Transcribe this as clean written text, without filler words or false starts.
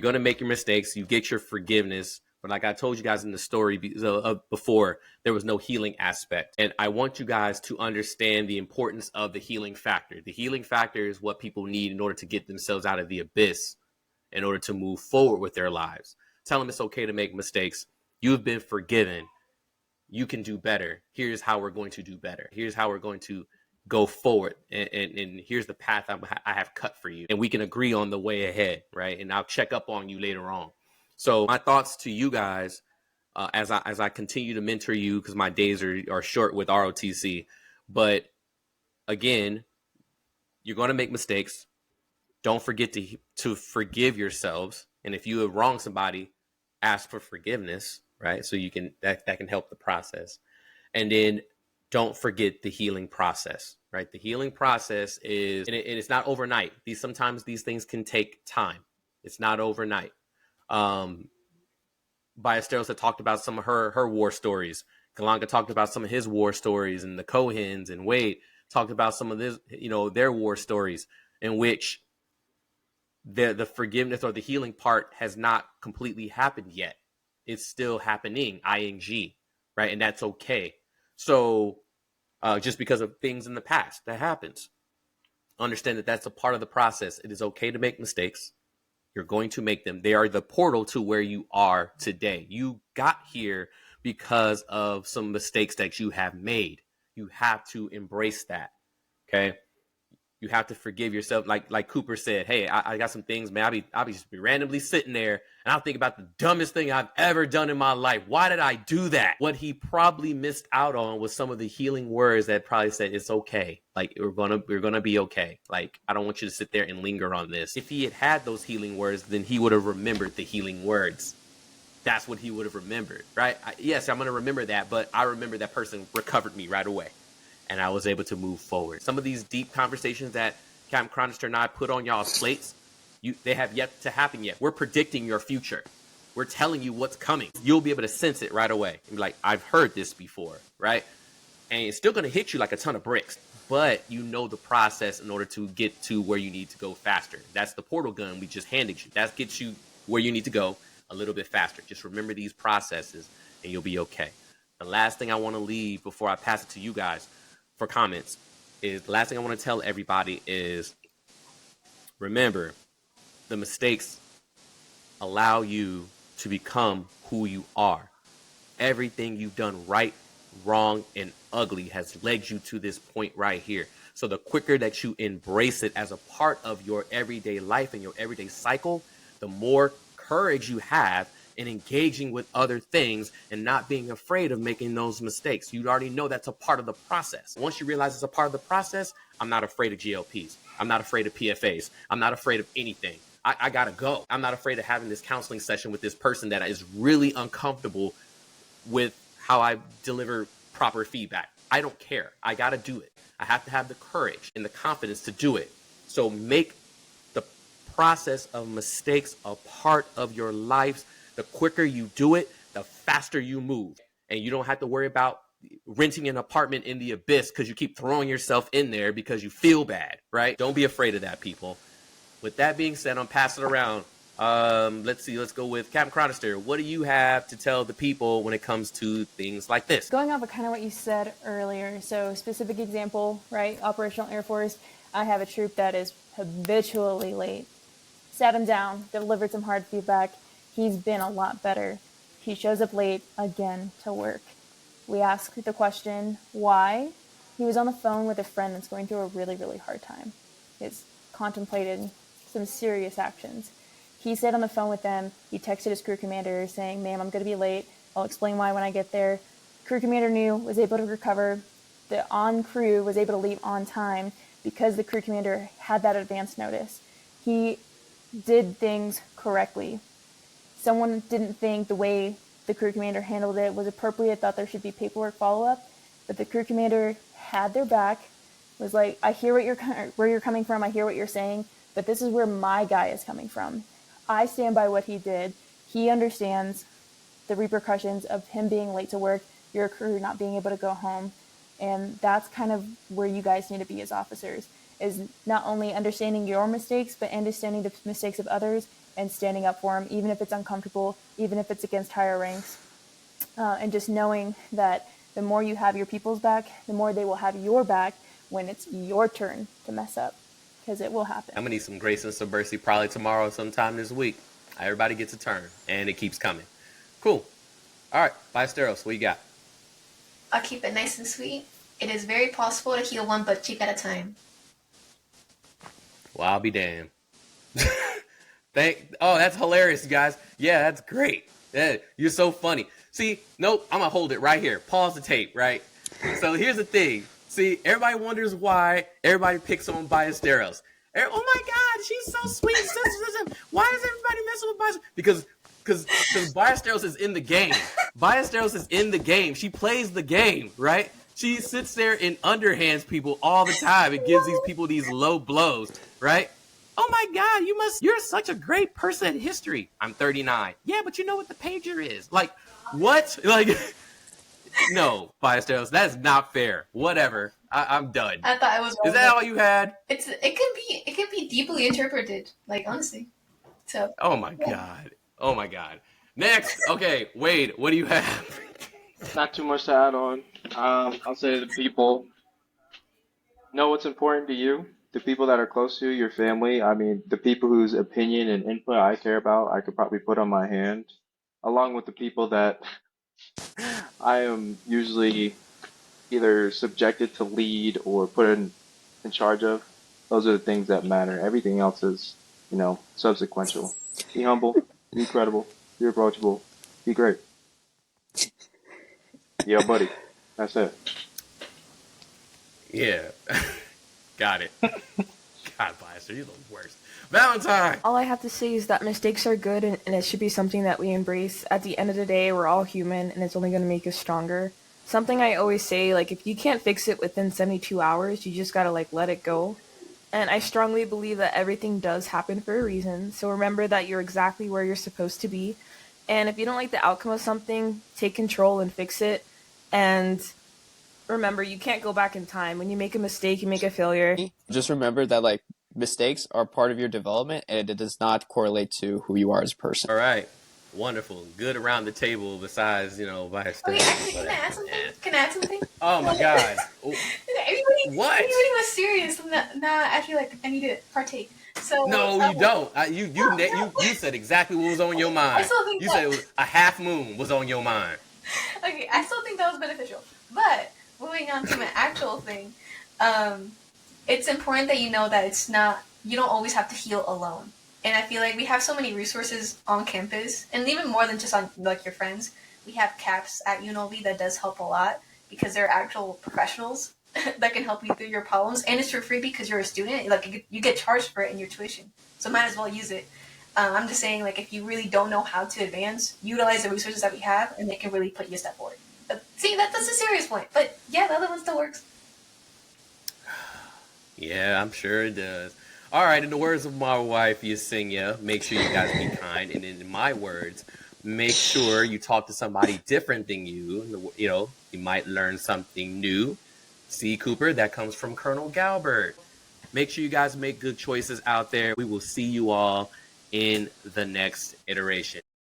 You're going to make your mistakes. You get your forgiveness. But like I told you guys in the story before, there was no healing aspect. And I want you guys to understand the importance of the healing factor. The healing factor is what people need in order to get themselves out of the abyss, in order to move forward with their lives. Tell them it's okay to make mistakes. You've been forgiven. You can do better. Here's how we're going to do better. Here's how we're going to go forward. And here's the path I have cut for you. And we can agree on the way ahead, right? And I'll check up on you later on. So my thoughts to you guys, as I continue to mentor you, because my days are short with ROTC. But again, you're going to make mistakes. Don't forget to forgive yourselves. And if you have wronged somebody, ask for forgiveness, right? So you can that can help the process. And then don't forget the healing process, right? The healing process is, and it's not overnight. Sometimes these things can take time. It's not overnight. Ballesteros had talked about some of her war stories. Kalanga talked about some of his war stories, and the Cohens and Wade talked about some of this, their war stories, in which the forgiveness or the healing part has not completely happened yet. It's still happening, ing, right? And that's okay. So just because of things in the past, that happens. Understand that that's a part of the process. It is okay to make mistakes. You're going to make them. They are the portal to where you are today. You got here because of some mistakes that you have made. You have to embrace that. Okay. You have to forgive yourself. Like Cooper said, hey, I got some things, man. I'll be just randomly sitting there and I'll think about the dumbest thing I've ever done in my life. Why did I do that? What he probably missed out on was some of the healing words that probably said, it's okay. Like, we're gonna be okay. Like, I don't want you to sit there and linger on this. If he had those healing words, then he would have remembered the healing words. That's what he would have remembered, right? Yes, I'm gonna remember that, but I remember that person recovered me right away. And I was able to move forward. Some of these deep conversations that Captain Chronister and I put on y'all's plates, they have yet to happen yet. We're predicting your future. We're telling you what's coming. You'll be able to sense it right away. And be like, I've heard this before, right? And it's still going to hit you like a ton of bricks. But you know the process in order to get to where you need to go faster. That's the portal gun we just handed you. That gets you where you need to go a little bit faster. Just remember these processes and you'll be okay. The last thing I want to leave before I pass it to you guys for comments is, the last thing I want to tell everybody is, remember, the mistakes allow you to become who you are. Everything you've done right, wrong, and ugly has led you to this point right here. So the quicker that you embrace it as a part of your everyday life and your everyday cycle, the more courage you have in engaging with other things and not being afraid of making those mistakes. You already know that's a part of the process. Once you realize it's a part of the process, I'm not afraid of GLPs. I'm not afraid of PFAs. I'm not afraid of anything. I gotta go. I'm not afraid of having this counseling session with this person that is really uncomfortable with how I deliver proper feedback. I don't care. I gotta do it. I have to have the courage and the confidence to do it. So make the process of mistakes a part of your lives. The quicker you do it, the faster you move. And you don't have to worry about renting an apartment in the abyss because you keep throwing yourself in there because you feel bad, right? Don't be afraid of that, people. With that being said, I'm passing it around. Let's go with Captain Chronister. What do you have to tell the people when it comes to things like this? Going off of kind of what you said earlier, so specific example, right? Operational Air Force, I have a troop that is habitually late. Sat him down, delivered some hard feedback. He's been a lot better. He shows up late again to work. We ask the question, why? He was on the phone with a friend that's going through a really, really hard time. He's contemplated some serious actions. He stayed on the phone with them. He texted his crew commander saying, ma'am, I'm going to be late. I'll explain why when I get there. Crew commander knew, was able to recover. The on crew was able to leave on time because the crew commander had that advance notice. He did things correctly. Someone didn't think the way the crew commander handled it was appropriate, thought there should be paperwork follow-up, but the crew commander had their back, was like, I hear where you're coming from, I hear what you're saying, but this is where my guy is coming from. I stand by what he did. He understands the repercussions of him being late to work, your crew not being able to go home, and that's kind of where you guys need to be as officers, is not only understanding your mistakes, but understanding the mistakes of others and standing up for them, even if it's uncomfortable, even if it's against higher ranks. And just knowing that the more you have your people's back, the more they will have your back when it's your turn to mess up, because it will happen. I'm gonna need some grace and some mercy probably tomorrow sometime this week. Everybody gets a turn, and it keeps coming. Cool. All right, Ballesteros, what you got? I'll keep it nice and sweet. It is very possible to heal one butt cheek at a time. Well, I'll be damned. Oh, that's hilarious, you guys. Yeah, that's great. Yeah, you're so funny. See, nope, I'm gonna hold it right here. Pause the tape, right? So here's the thing. See, everybody wonders why everybody picks on Ballesteros. Oh my God, she's so sweet. Why is everybody messing with Ballesteros? Because Ballesteros is in the game. Ballesteros is in the game. She plays the game, right? She sits there and underhands people all the time and gives these people these low blows, right? Oh my God, you're such a great person at history. I'm 39. Yeah, but you know what the pager is. Like, what? Like, no, Ballesteros, that is not fair. Whatever. I'm done. I thought it was. Is that all you had? It can be deeply interpreted. Like, honestly. So. Oh my God. Oh my God. Next. Okay, Wade, what do you have? Not too much to add on. I'll say to the people, know what's important to you. The people that are close to you, your family. I mean, the people whose opinion and input I care about, I could probably put on my hand, along with the people that I am usually either subjected to lead or put in charge of. Those are the things that matter. Everything else is, subsequential. Be humble, be credible, be approachable, be great. Yeah, buddy. That's it. Yeah. Got it. God bless her. You're the worst. Valentine! All I have to say is that mistakes are good, and it should be something that we embrace. At the end of the day, we're all human, and it's only going to make us stronger. Something I always say, if you can't fix it within 72 hours, you just gotta, let it go. And I strongly believe that everything does happen for a reason, so remember that you're exactly where you're supposed to be. And if you don't like the outcome of something, take control and fix it. And remember, you can't go back in time. When you make a mistake, you make a failure. Just remember that mistakes are part of your development, and it does not correlate to who you are as a person. All right. Wonderful. Good around the table besides, Ballesteros. Okay, actually, can I add something? Can I add something? Oh my God. What? Everybody was serious. Nah, actually, I need to partake. So no, you don't. You said exactly what was on your mind. I still think you said it was a half moon was on your mind. Okay, I still think that was beneficial. But moving on to my actual thing, it's important that you know that you don't always have to heal alone. And I feel like we have so many resources on campus, and even more than just on your friends. We have CAPS at UNLV that does help a lot because they're actual professionals that can help you through your problems, and it's for free because you're a student. You get charged for it in your tuition, so might as well use it. I'm just saying, if you really don't know how to advance, utilize the resources that we have, and they can really put you a step forward. But see, that's a serious point. But yeah, the other one still works. Yeah, I'm sure it does. All right, in the words of my wife, Yesenia, make sure you guys be kind. And in my words, make sure you talk to somebody different than you. You might learn something new. See, Cooper, that comes from Colonel Galbert. Make sure you guys make good choices out there. We will see you all in the next iteration.